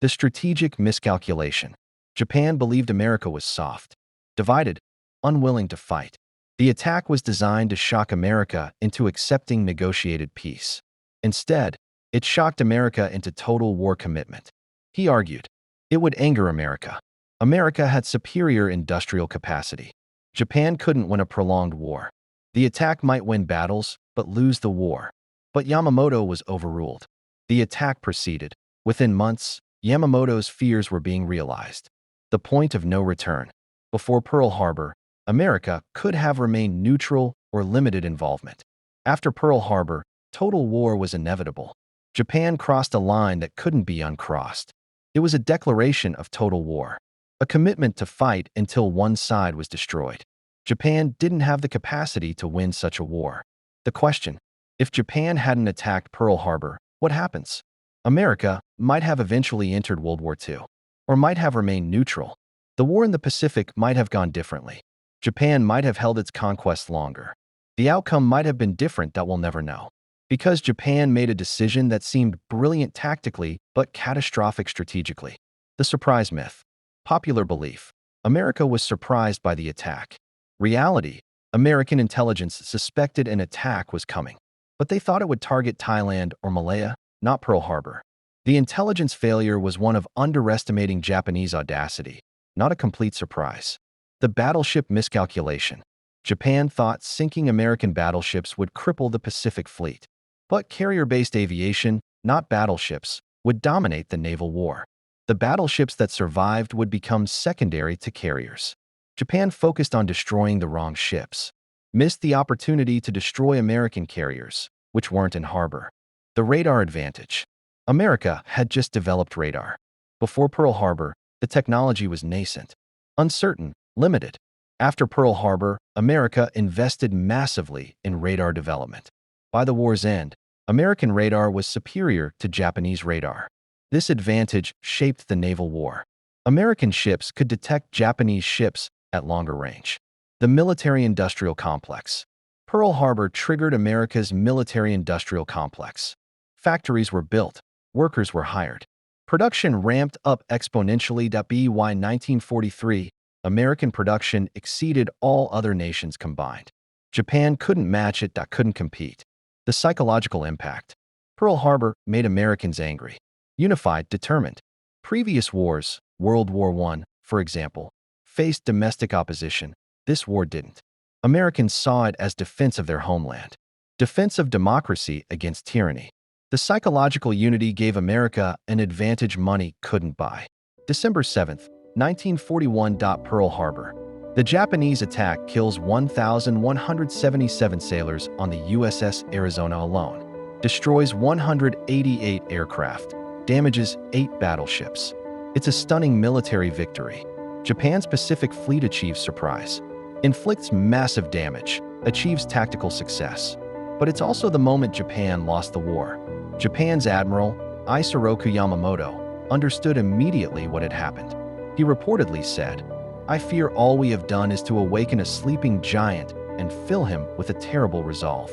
The strategic miscalculation. Japan believed America was soft, divided, unwilling to fight. The attack was designed to shock America into accepting negotiated peace. Instead, it shocked America into total war commitment. He argued, it would anger America. America had superior industrial capacity. Japan couldn't win a prolonged war. The attack might win battles, but lose the war. But Yamamoto was overruled. The attack proceeded. Within months, Yamamoto's fears were being realized. The point of no return. Before Pearl Harbor, America could have remained neutral or limited involvement. After Pearl Harbor, total war was inevitable. Japan crossed a line that couldn't be uncrossed. It was a declaration of total war, a commitment to fight until one side was destroyed. Japan didn't have the capacity to win such a war. The question, if Japan hadn't attacked Pearl Harbor, what happens? America might have eventually entered World War II, or might have remained neutral. The war in the Pacific might have gone differently. Japan might have held its conquest longer. The outcome might have been different that we'll never know. Because Japan made a decision that seemed brilliant tactically but catastrophic strategically. The surprise myth. Popular belief. America was surprised by the attack. Reality. American intelligence suspected an attack was coming, but they thought it would target Thailand or Malaya, not Pearl Harbor. The intelligence failure was one of underestimating Japanese audacity, not a complete surprise. The battleship miscalculation. Japan thought sinking American battleships would cripple the Pacific Fleet. But carrier-based aviation, not battleships, would dominate the naval war. The battleships that survived would become secondary to carriers. Japan focused on destroying the wrong ships, missed the opportunity to destroy American carriers, which weren't in harbor. The radar advantage. America had just developed radar. Before Pearl Harbor, the technology was nascent, uncertain, limited. After Pearl Harbor, America invested massively in radar development. By the war's end, American radar was superior to Japanese radar. This advantage shaped the naval war. American ships could detect Japanese ships at longer range. The military-industrial complex. Pearl Harbor triggered America's military-industrial complex. Factories were built, workers were hired. Production ramped up exponentially. By 1943, American production exceeded all other nations combined. Japan couldn't match it, couldn't compete. The psychological impact. Pearl Harbor made Americans angry, unified, determined. Previous wars, World War I, for example, faced domestic opposition. This war didn't. Americans saw it as defense of their homeland, defense of democracy against tyranny. The psychological unity gave America an advantage money couldn't buy. December 7, 1941. Pearl Harbor. The Japanese attack kills 1,177 sailors on the USS Arizona alone, destroys 188 aircraft, damages 8 battleships. It's a stunning military victory. Japan's Pacific Fleet achieves surprise, inflicts massive damage, achieves tactical success. But it's also the moment Japan lost the war. Japan's Admiral, Isoroku Yamamoto, understood immediately what had happened. He reportedly said, "I fear all we have done is to awaken a sleeping giant and fill him with a terrible resolve."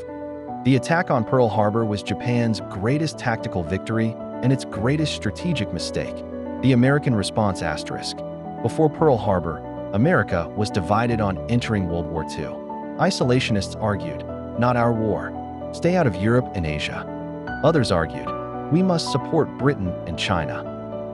The attack on Pearl Harbor was Japan's greatest tactical victory and its greatest strategic mistake. The American response asterisk. Before Pearl Harbor, America was divided on entering World War II. Isolationists argued, "Not our war. Stay out of Europe and Asia." Others argued, "We must support Britain and China."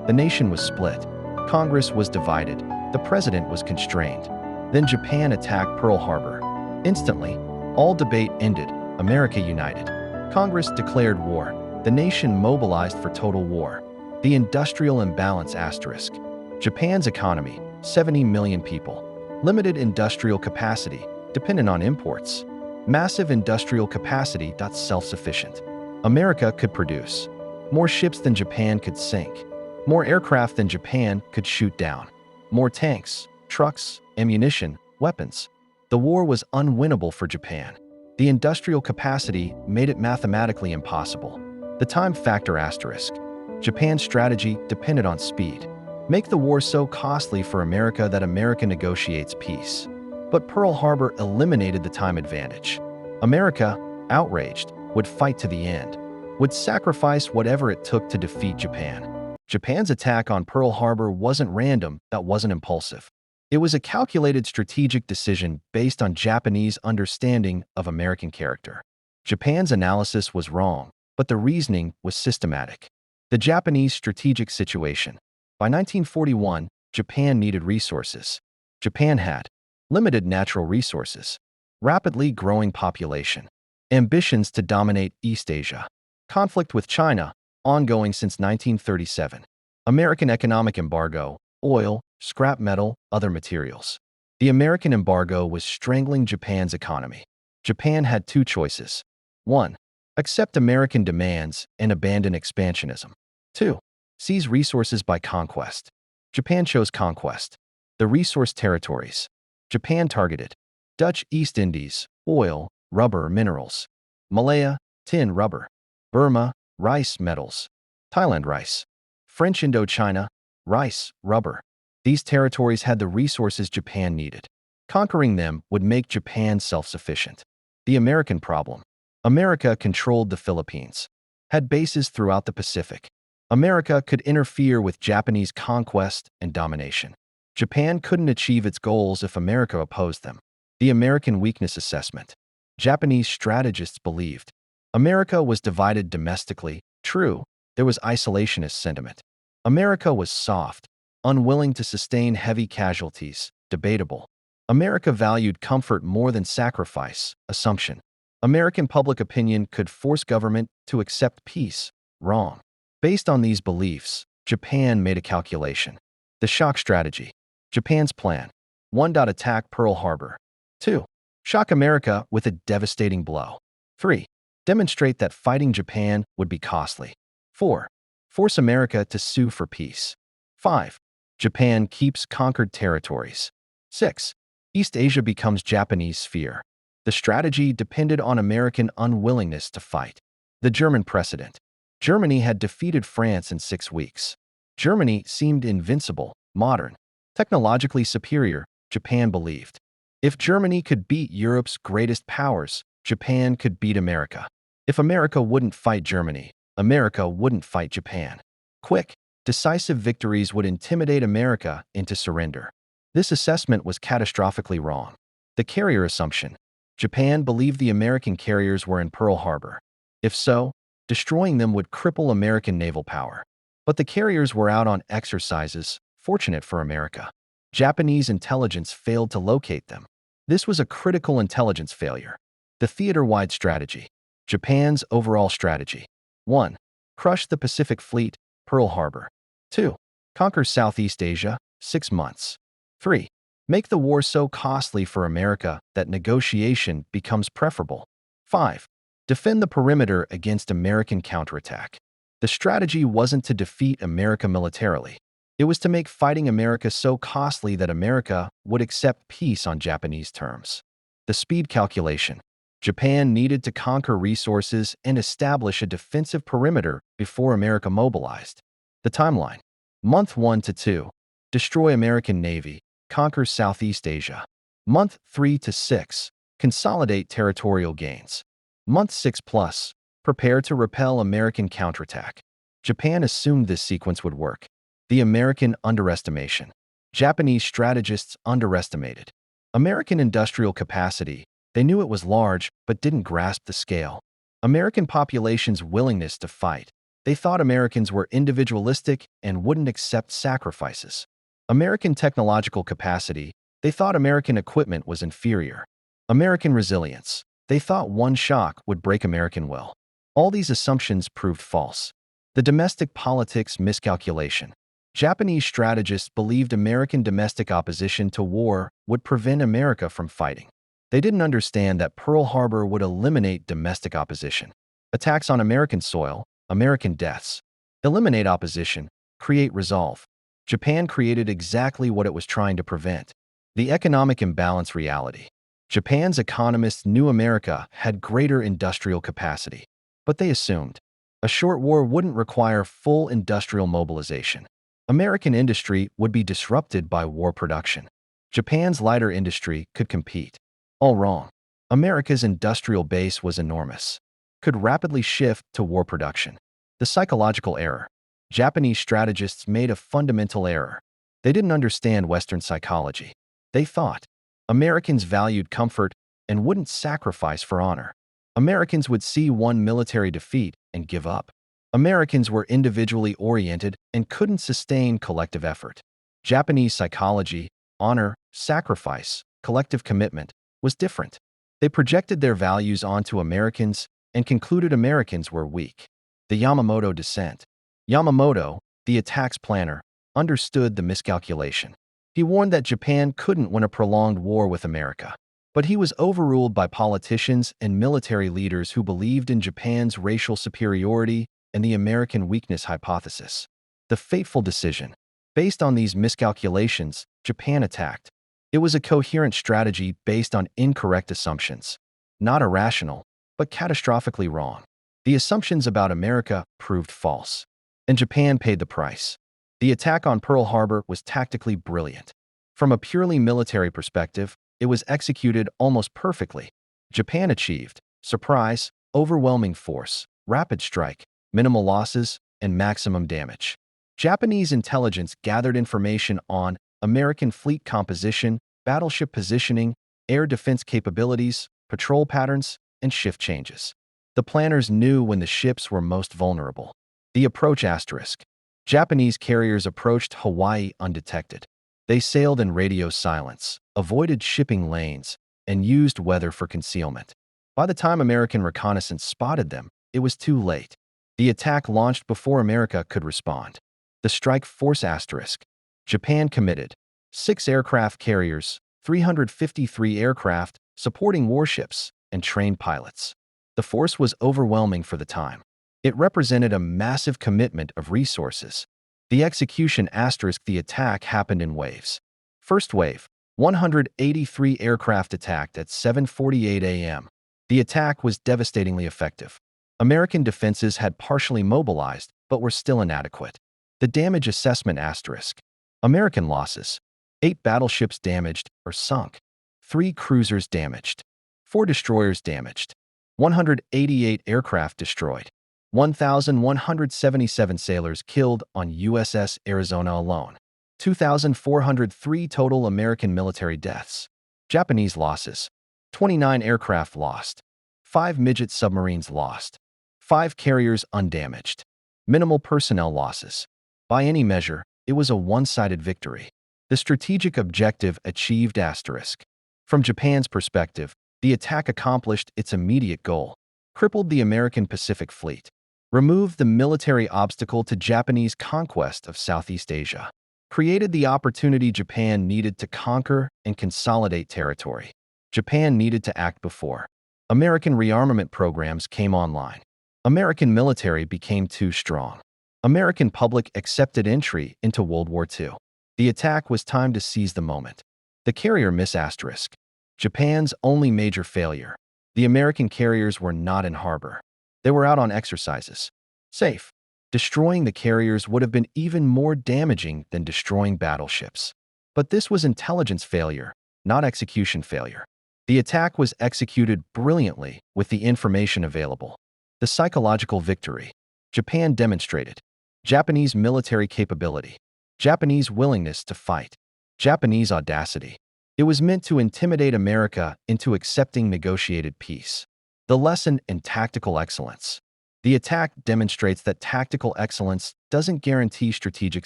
The nation was split. Congress was divided. The president was constrained. Then Japan attacked Pearl Harbor. Instantly, all debate ended. America united. Congress declared war. The nation mobilized for total war. The industrial imbalance asterisk. Japan's economy, 70 million people. Limited industrial capacity, dependent on imports. Massive industrial capacity, self-sufficient. America could produce more ships than Japan could sink, more aircraft than Japan could shoot down, more tanks, trucks, ammunition, weapons. The war was unwinnable for Japan. The industrial capacity made it mathematically impossible. The time factor asterisk. Japan's strategy depended on speed. Make the war so costly for America that America negotiates peace. But Pearl Harbor eliminated the time advantage. America, outraged, would fight to the end, would sacrifice whatever it took to defeat Japan. Japan's attack on Pearl Harbor wasn't random, that wasn't impulsive. It was a calculated strategic decision based on Japanese understanding of American character. Japan's analysis was wrong, but the reasoning was systematic. The Japanese strategic situation. By 1941, Japan needed resources. Japan had limited natural resources, rapidly growing population, ambitions to dominate East Asia, conflict with China, ongoing since 1937, American economic embargo, oil, scrap metal, other materials. The American embargo was strangling Japan's economy. Japan had two choices. 1. Accept American demands and abandon expansionism. 2. Seize resources by conquest. Japan chose conquest. The resource territories. Japan targeted Dutch East Indies, oil, rubber, minerals. Malaya, tin, rubber. Burma, rice, metals. Thailand, rice. French Indochina, rice, rubber. These territories had the resources Japan needed. Conquering them would make Japan self-sufficient. The American problem. America controlled the Philippines, had bases throughout the Pacific. America could interfere with Japanese conquest and domination. Japan couldn't achieve its goals if America opposed them. The American weakness assessment. Japanese strategists believed America was divided domestically. True, there was isolationist sentiment. America was soft, unwilling to sustain heavy casualties. Debatable. America valued comfort more than sacrifice. Assumption. American public opinion could force government to accept peace. Wrong. Based on these beliefs, Japan made a calculation. The shock strategy. Japan's plan. 1. Attack Pearl Harbor. 2. Shock America with a devastating blow. 3. Demonstrate that fighting Japan would be costly. 4. Force America to sue for peace. 5. Japan keeps conquered territories. 6. East Asia becomes Japanese sphere. The strategy depended on American unwillingness to fight. The German precedent. Germany had defeated France in 6 weeks. Germany seemed invincible, modern, technologically superior, Japan believed. If Germany could beat Europe's greatest powers, Japan could beat America. If America wouldn't fight Germany, America wouldn't fight Japan. Quick, decisive victories would intimidate America into surrender. This assessment was catastrophically wrong. The carrier assumption. Japan believed the American carriers were in Pearl Harbor. If so, destroying them would cripple American naval power. But the carriers were out on exercises, fortunate for America. Japanese intelligence failed to locate them. This was a critical intelligence failure. The theater-wide strategy. Japan's overall strategy. 1. Crush the Pacific Fleet, Pearl Harbor. 2. Conquer Southeast Asia, 6 months. 3. Make the war so costly for America that negotiation becomes preferable. 5. Defend the perimeter against American counterattack. The strategy wasn't to defeat America militarily. It was to make fighting America so costly that America would accept peace on Japanese terms. The speed calculation. Japan needed to conquer resources and establish a defensive perimeter before America mobilized. The timeline. Month 1 to 2. Destroy American Navy. Conquer Southeast Asia. Month 3 to 6. Consolidate territorial gains. Month 6 plus. Prepare to repel American counterattack. Japan assumed this sequence would work. The American underestimation. Japanese strategists underestimated American industrial capacity. They knew it was large, but didn't grasp the scale. American population's willingness to fight. They thought Americans were individualistic and wouldn't accept sacrifices. American technological capacity. They thought American equipment was inferior. American resilience. They thought one shock would break American will. All these assumptions proved false. The domestic politics miscalculation. Japanese strategists believed American domestic opposition to war would prevent America from fighting. They didn't understand that Pearl Harbor would eliminate domestic opposition. Attacks on American soil, American deaths. Eliminate opposition, create resolve. Japan created exactly what it was trying to prevent. The economic imbalance reality. Japan's economists knew America had greater industrial capacity, but they assumed a short war wouldn't require full industrial mobilization. American industry would be disrupted by war production. Japan's lighter industry could compete. All wrong. America's industrial base was enormous, could rapidly shift to war production. The psychological error. Japanese strategists made a fundamental error. They didn't understand Western psychology. They thought Americans valued comfort and wouldn't sacrifice for honor. Americans would see one military defeat and give up. Americans were individually oriented and couldn't sustain collective effort. Japanese psychology, honor, sacrifice, collective commitment, was different. They projected their values onto Americans and concluded Americans were weak. The Yamamoto descent. Yamamoto, the attack's planner, understood the miscalculation. He warned that Japan couldn't win a prolonged war with America. But he was overruled by politicians and military leaders who believed in Japan's racial superiority and the American weakness hypothesis. The fateful decision. Based on these miscalculations, Japan attacked. It was a coherent strategy based on incorrect assumptions. Not irrational, but catastrophically wrong. The assumptions about America proved false. And Japan paid the price. The attack on Pearl Harbor was tactically brilliant. From a purely military perspective, it was executed almost perfectly. Japan achieved surprise, overwhelming force, rapid strike, minimal losses, and maximum damage. Japanese intelligence gathered information on American fleet composition, battleship positioning, air defense capabilities, patrol patterns, and shift changes. The planners knew when the ships were most vulnerable. The approach asterisk. Japanese carriers approached Hawaii undetected. They sailed in radio silence, avoided shipping lanes, and used weather for concealment. By the time American reconnaissance spotted them, it was too late. The attack launched before America could respond. The strike force asterisk. Japan committed 6 aircraft carriers, 353 aircraft, supporting warships, and trained pilots. The force was overwhelming for the time. It represented a massive commitment of resources. The execution asterisk. The attack happened in waves. First wave, 183 aircraft attacked at 7:48 a.m. The attack was devastatingly effective. American defenses had partially mobilized, but were still inadequate. The damage assessment asterisk. American losses. 8 battleships damaged or sunk. 3 cruisers damaged. 4 destroyers damaged. 188 aircraft destroyed. 1,177 sailors killed on USS Arizona alone. 2,403 total American military deaths. Japanese losses. 29 aircraft lost. 5 midget submarines lost. 5 carriers undamaged. Minimal personnel losses. By any measure, it was a one-sided victory. The strategic objective achieved asterisk. From Japan's perspective, the attack accomplished its immediate goal. Crippled the American Pacific Fleet. Removed the military obstacle to Japanese conquest of Southeast Asia. Created the opportunity Japan needed to conquer and consolidate territory. Japan needed to act before American rearmament programs came online. American military became too strong. American public accepted entry into World War II. The attack was time to seize the moment. The carrier miss asterisk. Japan's only major failure. The American carriers were not in harbor. They were out on exercises. Safe. Destroying the carriers would have been even more damaging than destroying battleships. But this was intelligence failure, not execution failure. The attack was executed brilliantly with the information available. The psychological victory. Japan demonstrated Japanese military capability, Japanese willingness to fight, Japanese audacity. It was meant to intimidate America into accepting negotiated peace. The lesson in tactical excellence. The attack demonstrates that tactical excellence doesn't guarantee strategic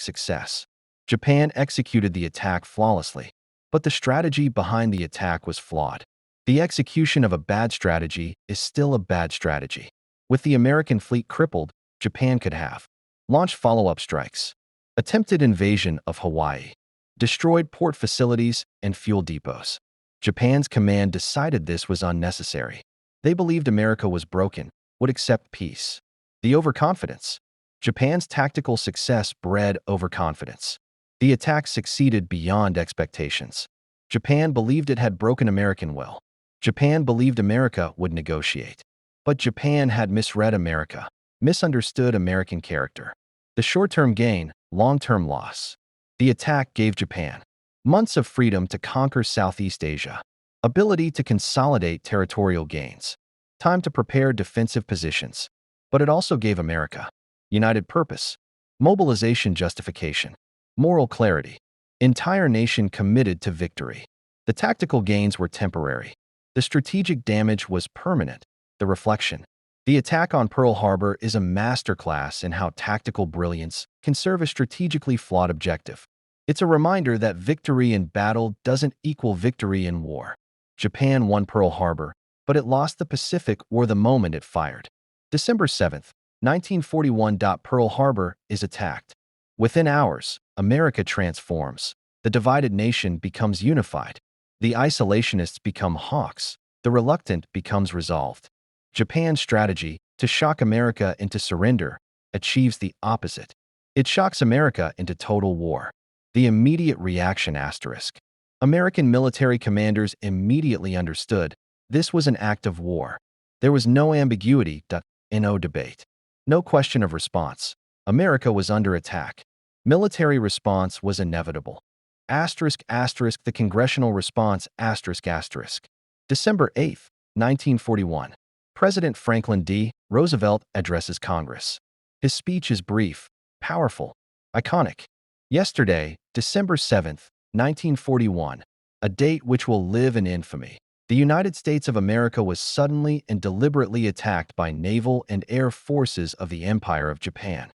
success. Japan executed the attack flawlessly, but the strategy behind the attack was flawed. The execution of a bad strategy is still a bad strategy. With the American fleet crippled, Japan could have launched follow-up strikes, attempted invasion of Hawaii, destroyed port facilities and fuel depots. Japan's command decided this was unnecessary. They believed America was broken, would accept peace. The overconfidence. Japan's tactical success bred overconfidence. The attack succeeded beyond expectations. Japan believed it had broken American will. Japan believed America would negotiate. But Japan had misread America, misunderstood American character. The short-term gain, long-term loss. The attack gave Japan months of freedom to conquer Southeast Asia, ability to consolidate territorial gains, time to prepare defensive positions. But it also gave America united purpose, Mobilization justification. Moral clarity. Entire nation committed to victory. The tactical gains were temporary. The strategic damage was permanent. The reflection. The attack on Pearl Harbor is a masterclass in how tactical brilliance can serve a strategically flawed objective. It's a reminder that victory in battle doesn't equal victory in war. Japan won Pearl Harbor, but it lost the Pacific War the moment it fired. December 7th, 1941. Pearl Harbor is attacked. Within hours, America transforms. The divided nation becomes unified. The isolationists become hawks. The reluctant becomes resolved. Japan's strategy, to shock America into surrender, achieves the opposite. It shocks America into total war. The immediate reaction asterisk. American military commanders immediately understood this was an act of war. There was no ambiguity, no debate. No question of response. America was under attack. Military response was inevitable. Asterisk asterisk the congressional response asterisk asterisk. December 8th, 1941. President Franklin D. Roosevelt addresses Congress. His speech is brief, powerful, iconic. Yesterday, December 7th, 1941, a date which will live in infamy. The United States of America was suddenly and deliberately attacked by naval and air forces of the Empire of Japan.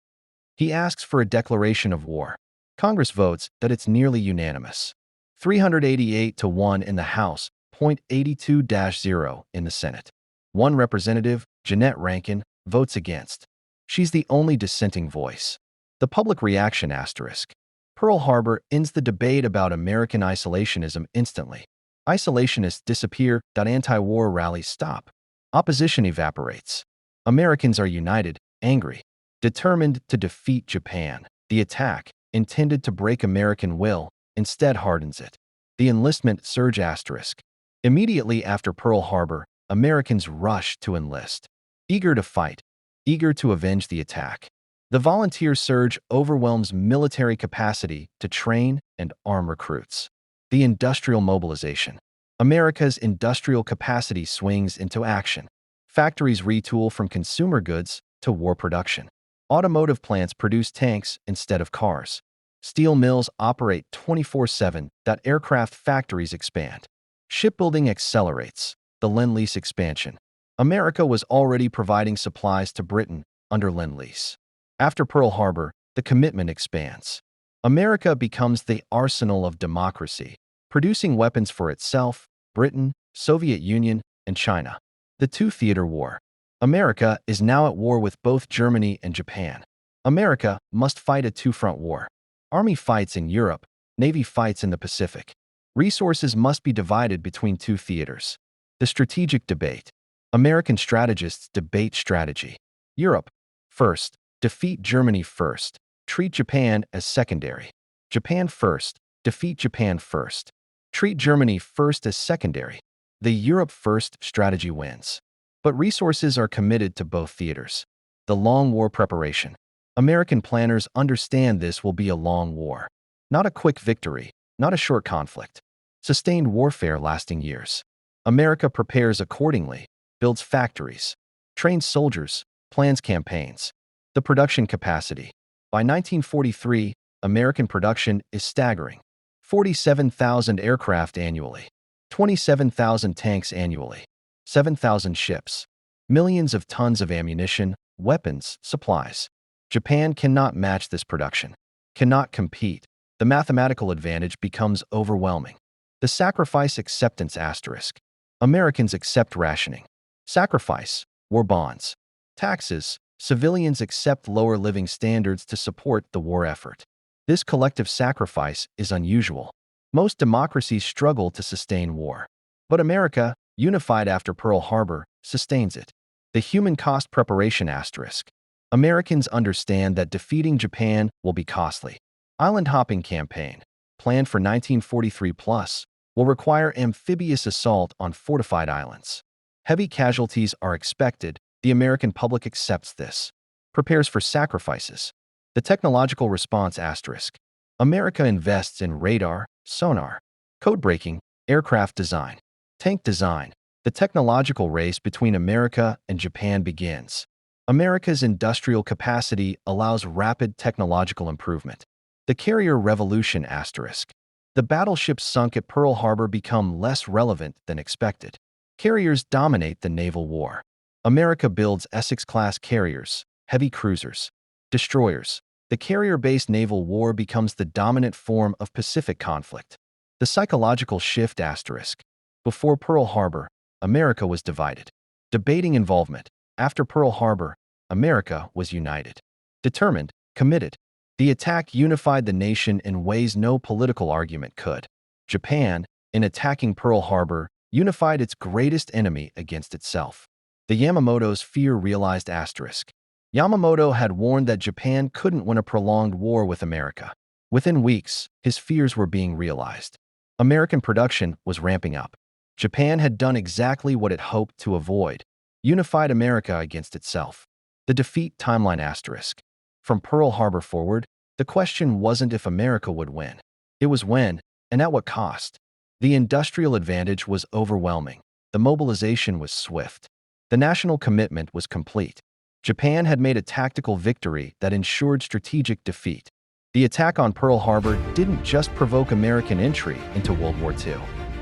He asks for a declaration of war. Congress votes that it's nearly unanimous. 388 to 1 in the House, 0.82-0 in the Senate. One representative, Jeanette Rankin, votes against. She's the only dissenting voice. The public reaction asterisk. Pearl Harbor ends the debate about American isolationism instantly. Isolationists disappear. Anti-war rallies stop. Opposition evaporates. Americans are united, angry, determined to defeat Japan. The attack, intended to break American will, instead hardens it. The enlistment surge asterisk. Immediately after Pearl Harbor, Americans rush to enlist. Eager to fight, eager to avenge the attack. The volunteer surge overwhelms military capacity to train and arm recruits. The industrial mobilization. America's industrial capacity swings into action. Factories retool from consumer goods to war production. Automotive plants produce tanks instead of cars. Steel mills operate 24/7. Aircraft factories expand. Shipbuilding accelerates. The Lend-Lease expansion. America was already providing supplies to Britain under Lend-Lease. After Pearl Harbor, the commitment expands. America becomes the arsenal of democracy, producing weapons for itself, Britain, Soviet Union, and China. The two-theater war. America is now at war with both Germany and Japan. America must fight a two-front war. Army fights in Europe, Navy fights in the Pacific. Resources must be divided between two theaters. The strategic debate. American strategists debate strategy. Europe. First, defeat Germany first. Treat Japan as secondary. Japan first. Defeat Japan first. Treat Germany first as secondary. The Europe first strategy wins. But resources are committed to both theaters. The long war preparation. American planners understand this will be a long war. Not a quick victory, not a short conflict. Sustained warfare lasting years. America prepares accordingly, builds factories, trains soldiers, plans campaigns. The production capacity. By 1943, American production is staggering. 47,000 aircraft annually, 27,000 tanks annually, 7,000 ships, millions of tons of ammunition, weapons, supplies. Japan cannot match this production, cannot compete. The mathematical advantage becomes overwhelming. The sacrifice acceptance asterisk. Americans accept rationing. Sacrifice, war bonds. Taxes, civilians accept lower living standards to support the war effort. This collective sacrifice is unusual. Most democracies struggle to sustain war. But America, unified after Pearl Harbor, sustains it. The human cost preparation asterisk. Americans understand that defeating Japan will be costly. Island hopping campaign, planned for 1943 plus, will require amphibious assault on fortified islands. Heavy casualties are expected. The American public accepts this. Prepares for sacrifices. The technological response asterisk. America invests in radar, sonar, code breaking, aircraft design, tank design. The technological race between America and Japan begins. America's industrial capacity allows rapid technological improvement. The carrier revolution asterisk. The battleships sunk at Pearl Harbor become less relevant than expected. Carriers dominate the naval war. America builds Essex-class carriers, heavy cruisers, destroyers. The carrier-based naval war becomes the dominant form of Pacific conflict. The psychological shift asterisk. Before Pearl Harbor, America was divided. Debating involvement. After Pearl Harbor, America was united. Determined, committed. The attack unified the nation in ways no political argument could. Japan, in attacking Pearl Harbor, unified its greatest enemy against itself. The Yamamoto's fear realized asterisk. Yamamoto had warned that Japan couldn't win a prolonged war with America. Within weeks, his fears were being realized. American production was ramping up. Japan had done exactly what it hoped to avoid, unified America against itself. The defeat timeline asterisk. From Pearl Harbor forward, the question wasn't if America would win. It was when, and at what cost. The industrial advantage was overwhelming. The mobilization was swift. The national commitment was complete. Japan had made a tactical victory that ensured strategic defeat. The attack on Pearl Harbor didn't just provoke American entry into World War II.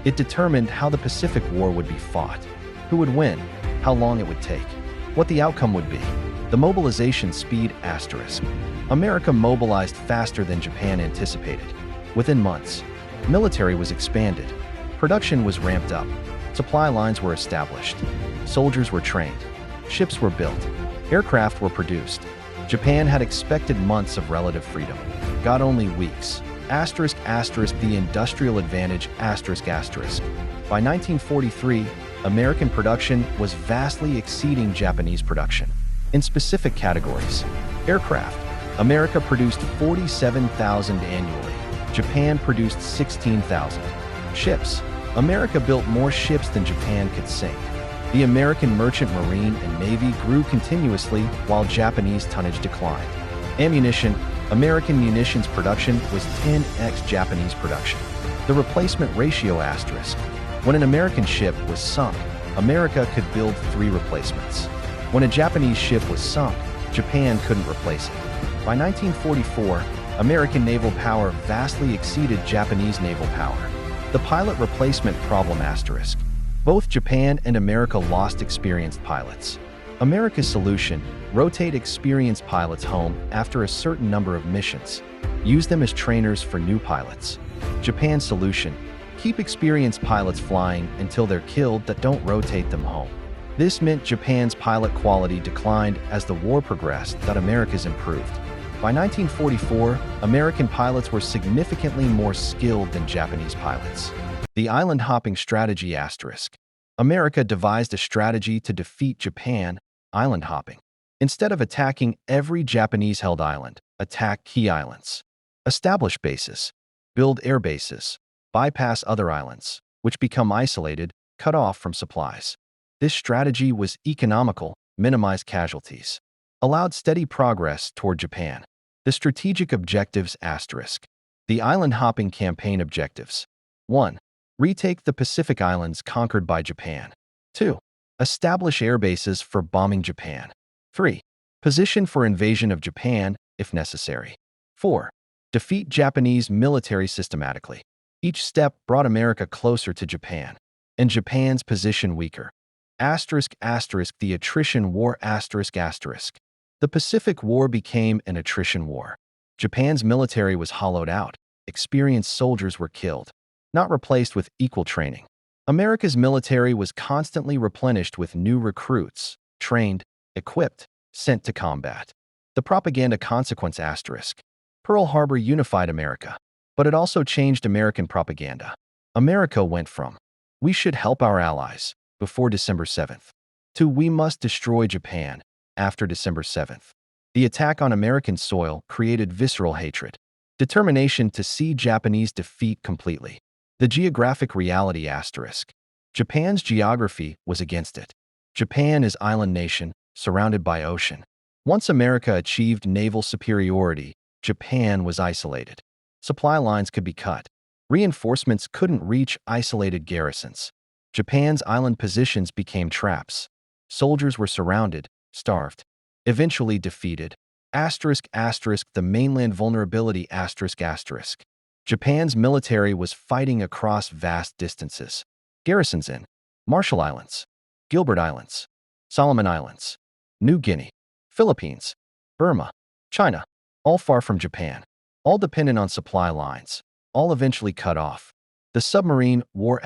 It determined how the Pacific War would be fought, who would win, how long it would take, what the outcome would be. The mobilization speed asterisk. America mobilized faster than Japan anticipated. Within months, military was expanded, production was ramped up, supply lines were established, soldiers were trained, ships were built, aircraft were produced. Japan had expected months of relative freedom, got only weeks. Asterisk asterisk the industrial advantage asterisk asterisk. By 1943, American production was vastly exceeding Japanese production. In specific categories, aircraft, America produced 47,000 annually. Japan produced 16,000. Ships, America built more ships than Japan could sink. The American merchant marine and navy grew continuously while Japanese tonnage declined. Ammunition, American munitions production was 10x Japanese production. The replacement ratio asterisk. When an American ship was sunk, America could build 3 replacements. When a Japanese ship was sunk, Japan couldn't replace it. By 1944, American naval power vastly exceeded Japanese naval power. The pilot replacement problem asterisk. Both Japan and America lost experienced pilots. America's solution: rotate experienced pilots home after a certain number of missions. Use them as trainers for new pilots. Japan's solution: keep experienced pilots flying until they're killed that don't rotate them home. This meant Japan's pilot quality declined as the war progressed, that America's improved. By 1944, American pilots were significantly more skilled than Japanese pilots. The island hopping strategy asterisk. America devised a strategy to defeat Japan: island hopping. Instead of attacking every Japanese-held island, attack key islands. Establish bases. Build air bases. Bypass other islands, which become isolated, cut off from supplies. This strategy was economical, minimized casualties, allowed steady progress toward Japan. The strategic objectives asterisk. The island hopping campaign objectives. 1. Retake the Pacific Islands conquered by Japan. 2. Establish air bases for bombing Japan. 3. Position for invasion of Japan, if necessary. 4. Defeat Japanese military systematically. Each step brought America closer to Japan, and Japan's position weaker. Asterisk asterisk the attrition war asterisk asterisk. The Pacific War became an attrition war. Japan's military was hollowed out. Experienced soldiers were killed, not replaced with equal training. America's military was constantly replenished with new recruits, trained, equipped, sent to combat. The propaganda consequence asterisk. Pearl Harbor unified America, but it also changed American propaganda. America went from, "We should help our allies," before December 7th, to "We must destroy Japan," after December 7th. The attack on American soil created visceral hatred, determination to see Japanese defeat completely. The geographic reality asterisk. Japan's geography was against it. Japan is island nation, surrounded by ocean. Once America achieved naval superiority, Japan was isolated. Supply lines could be cut. Reinforcements couldn't reach isolated garrisons. Japan's island positions became traps. Soldiers were surrounded, starved. eventually defeated. The mainland vulnerability. Japan's military was fighting across vast distances. Garrisons in Marshall Islands, Gilbert Islands, Solomon Islands, New Guinea, Philippines, Burma, China, all far from Japan, all dependent on supply lines, all eventually cut off. The submarine war.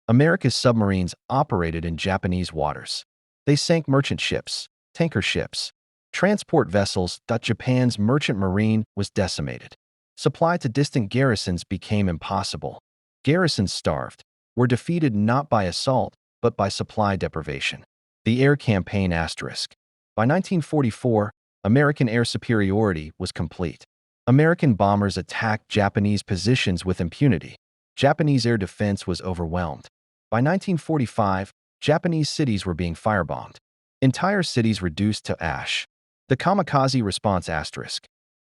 America's submarines operated in Japanese waters. They sank merchant ships, tanker ships, transport vessels. Japan's merchant marine was decimated. Supply to distant garrisons became impossible. Garrisons starved, were defeated not by assault, but by supply deprivation. The air campaign. By 1944, American air superiority was complete. American bombers attacked Japanese positions with impunity. Japanese air defense was overwhelmed. By 1945, Japanese cities were being firebombed. Entire cities reduced to ash. The kamikaze response.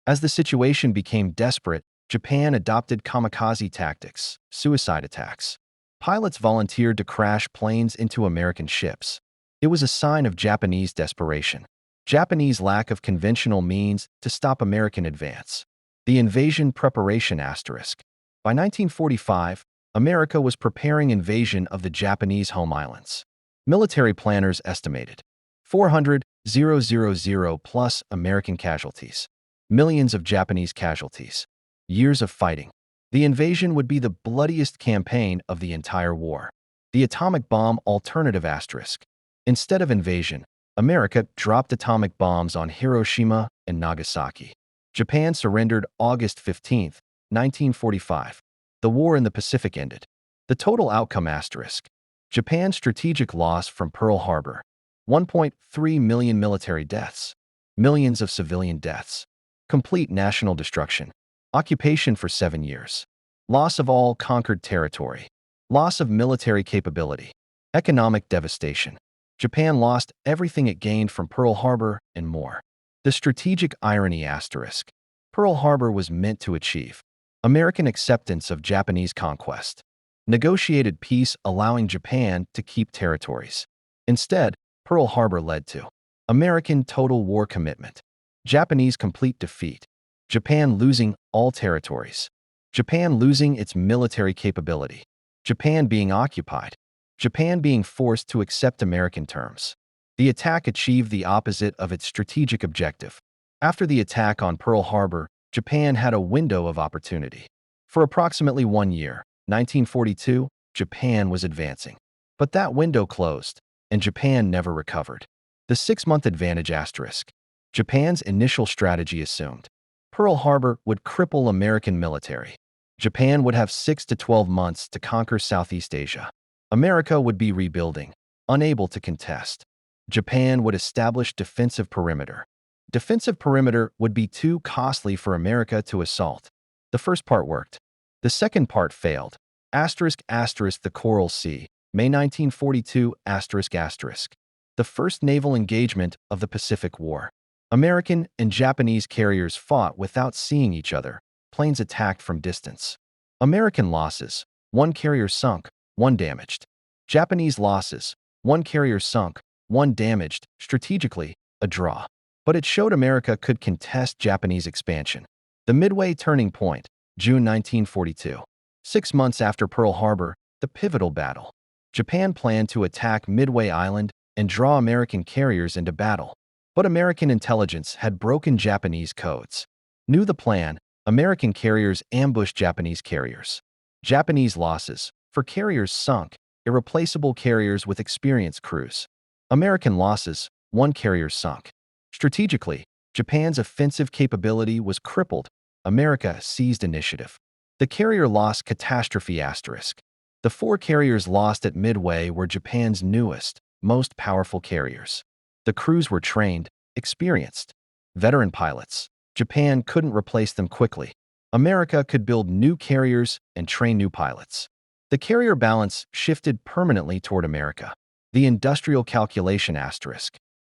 As the situation became desperate, Japan adopted kamikaze tactics, suicide attacks. Pilots volunteered to crash planes into American ships. It was a sign of Japanese desperation. Japanese lack of conventional means to stop American advance. The invasion preparation. By 1945, America was preparing invasion of the Japanese home islands. Military planners estimated 400,000 plus American casualties. Millions of Japanese casualties. Years of fighting. The invasion would be the bloodiest campaign of the entire war. The atomic bomb alternative. Instead of invasion, America dropped atomic bombs on Hiroshima and Nagasaki. Japan surrendered August 15, 1945. The war in the Pacific ended. The total outcome. Japan's strategic loss from Pearl Harbor. 1.3 million military deaths. Millions of civilian deaths. Complete national destruction. Occupation for 7 years. Loss of all conquered territory. Loss of military capability. Economic devastation. Japan lost everything it gained from Pearl Harbor and more. The strategic irony. Pearl Harbor was meant to achieve American acceptance of Japanese conquest. Negotiated peace allowing Japan to keep territories. Instead, Pearl Harbor led to American total war commitment. Japanese complete defeat. Japan losing all territories. Japan losing its military capability. Japan being occupied. Japan being forced to accept American terms. The attack achieved the opposite of its strategic objective. After the attack on Pearl Harbor, Japan had a window of opportunity. For approximately 1 year, 1942, Japan was advancing. But that window closed, and Japan never recovered. The 6-month advantage. Japan's initial strategy assumed Pearl Harbor would cripple American military. Japan would have 6 to 12 months to conquer Southeast Asia. America would be rebuilding, unable to contest. Japan would establish defensive perimeter. Defensive perimeter would be too costly for America to assault. The first part worked. The second part failed. The Coral Sea, May 1942. The first naval engagement of the Pacific War. American and Japanese carriers fought without seeing each other. Planes attacked from distance. American losses: 1 carrier sunk, 1 damaged. Japanese losses: 1 carrier sunk, 1 damaged. Strategically, a draw. But it showed America could contest Japanese expansion. The Midway turning point, June 1942. 6 months after Pearl Harbor, the pivotal battle. Japan planned to attack Midway Island and draw American carriers into battle. But American intelligence had broken Japanese codes. Knew the plan, American carriers ambushed Japanese carriers. Japanese losses: for carriers sunk, irreplaceable carriers with experienced crews. American losses: 1 carrier sunk. Strategically, Japan's offensive capability was crippled. America seized initiative. The carrier loss catastrophe. The 4 carriers lost at Midway were Japan's newest, most powerful carriers. The crews were trained, experienced, veteran pilots. Japan couldn't replace them quickly. America could build new carriers and train new pilots. The carrier balance shifted permanently toward America. The industrial calculation.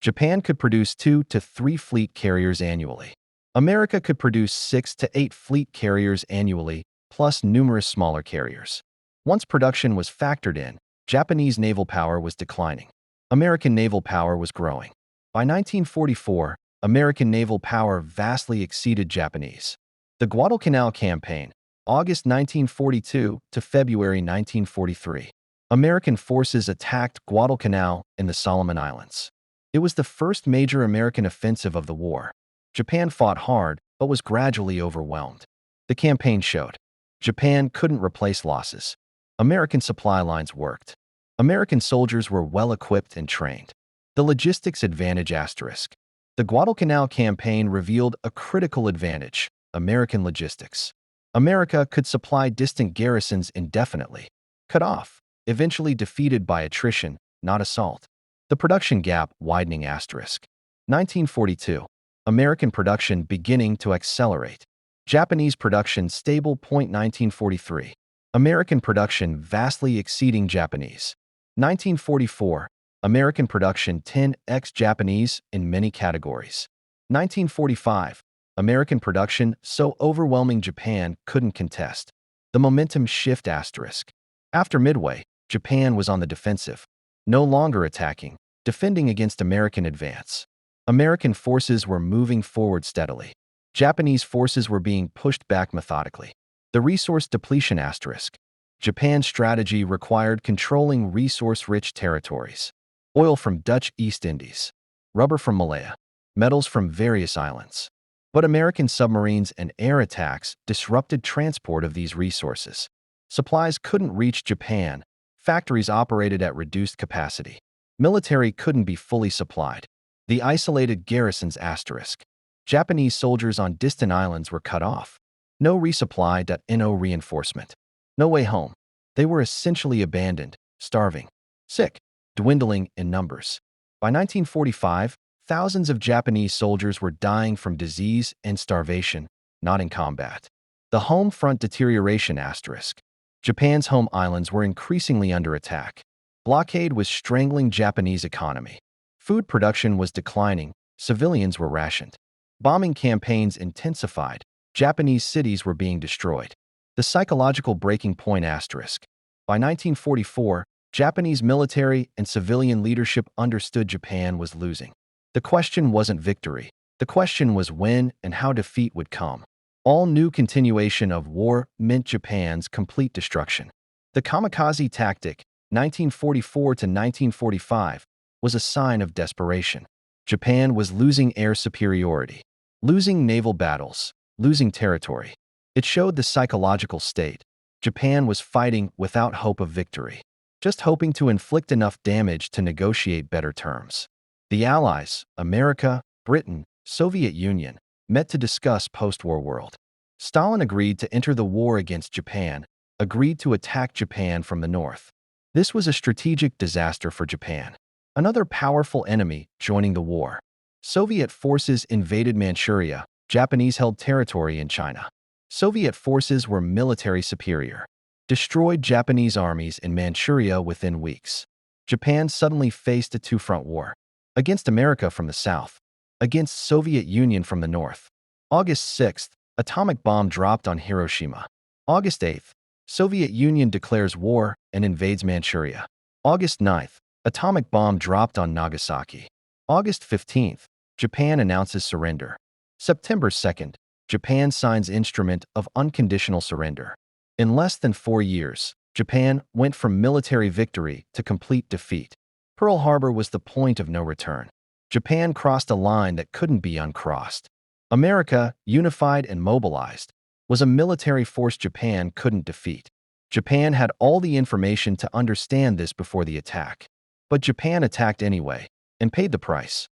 Japan could produce 2 to 3 fleet carriers annually. America could produce 6 to 8 fleet carriers annually, plus numerous smaller carriers. Once production was factored in, Japanese naval power was declining. American naval power was growing. By 1944, American naval power vastly exceeded Japanese. The Guadalcanal Campaign, August 1942 to February 1943. American forces attacked Guadalcanal in the Solomon Islands. It was the first major American offensive of the war. Japan fought hard, but was gradually overwhelmed. The campaign showed Japan couldn't replace losses. American supply lines worked. American soldiers were well-equipped and trained. The logistics advantage asterisk. The Guadalcanal campaign revealed a critical advantage: American logistics. America could supply distant garrisons indefinitely. Cut off, eventually defeated by attrition, not assault. The production gap widening asterisk. 1942. American production beginning to accelerate. Japanese production stable. 1943. American production vastly exceeding Japanese. 1944. American production 10x Japanese in many categories. 1945. American production so overwhelming Japan couldn't contest. The momentum shift asterisk. After Midway, Japan was on the defensive, no longer attacking, defending against American advance. American forces were moving forward steadily. Japanese forces were being pushed back methodically. The resource depletion asterisk. Japan's strategy required controlling resource-rich territories. Oil from Dutch East Indies, rubber from Malaya, metals from various islands. But American submarines and air attacks disrupted transport of these resources. Supplies couldn't reach Japan. Factories operated at reduced capacity. Military couldn't be fully supplied. The isolated garrisons asterisk. Japanese soldiers on distant islands were cut off. No resupply. No reinforcement. No way home. They were essentially abandoned, starving, sick, dwindling in numbers. By 1945, thousands of Japanese soldiers were dying from disease and starvation, not in combat. The home front deterioration asterisk. Japan's home islands were increasingly under attack. Blockade was strangling Japanese economy. Food production was declining. Civilians were rationed. Bombing campaigns intensified. Japanese cities were being destroyed. The psychological breaking point asterisk. By 1944, Japanese military and civilian leadership understood Japan was losing. The question wasn't victory. The question was when and how defeat would come. All new continuation of war meant Japan's complete destruction. The kamikaze tactic, 1944 to 1945, was a sign of desperation. Japan was losing air superiority, losing naval battles, losing territory. It showed the psychological state. Japan was fighting without hope of victory, just hoping to inflict enough damage to negotiate better terms. The Allies, America, Britain, Soviet Union, met to discuss post-war world. Stalin agreed to enter the war against Japan, agreed to attack Japan from the north. This was a strategic disaster for Japan. Another powerful enemy joining the war. Soviet forces invaded Manchuria. Japanese held territory in China. Soviet forces were military superior. Destroyed Japanese armies in Manchuria within weeks. Japan suddenly faced a two-front war. Against America from the south. Against Soviet Union from the north. August 6th, atomic bomb dropped on Hiroshima. August 8th, Soviet Union declares war and invades Manchuria. August 9th, atomic bomb dropped on Nagasaki. August 15th, Japan announces surrender. September 2nd, Japan signs instrument of unconditional surrender. In less than 4 years, Japan went from military victory to complete defeat. Pearl Harbor was the point of no return. Japan crossed a line that couldn't be uncrossed. America, unified and mobilized, was a military force Japan couldn't defeat. Japan had all the information to understand this before the attack. But Japan attacked anyway, and paid the price.